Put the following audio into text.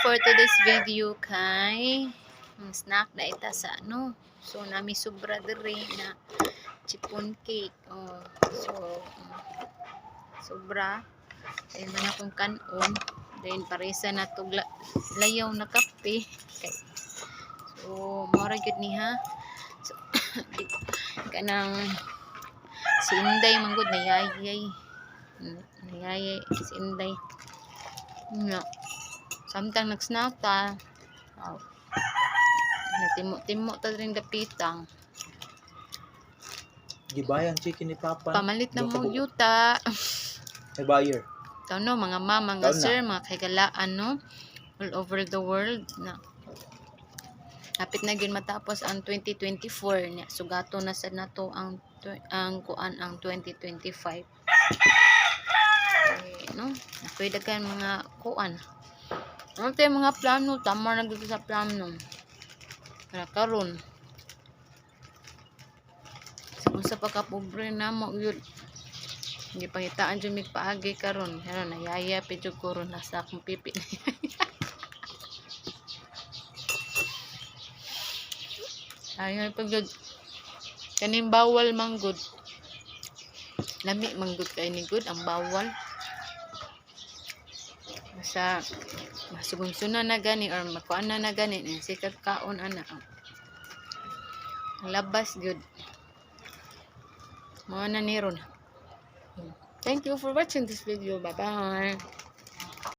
for today's video kay snack na ita sa ano. So nami sobra diri na chiffon cake. Oh, so sobra. Ayun man akong kanon. Then parisa na to layaw na kape. Okay. So mora gyud ni ha. So kanang si Inday manggod na yayay. Nayayay si Inday. No. Samtang nag-snack ta. Oh. Natimo-timo ta ring dapitang. Gibayang chicken ni Papa. Pamalit na mo yuta. May buyer. Ikaw no, mga mama, mga sir, mga kagalaan no. All over the world na. Hapit na gyud matapos ang 2024 niya. Sugato na sad nato ang kuan ang 2025. No, pwede kan mga kuan. Ano tayo mga plano? Tama na dito sa plano. Para karon. Kung sa pagkapobre na mo yun. Hindi pangitaan dyan may paagi karon. Ano, nayaya pedyo ko ron. Nasa akong pipi na ayun pag kaning bawal manggod. Lami manggod kay ni good ang bawal. Sa masugunsuna na gani or makuan na gani sikat kaon ana labas good mo na ni ron. Thank you for watching this video. Bye bye.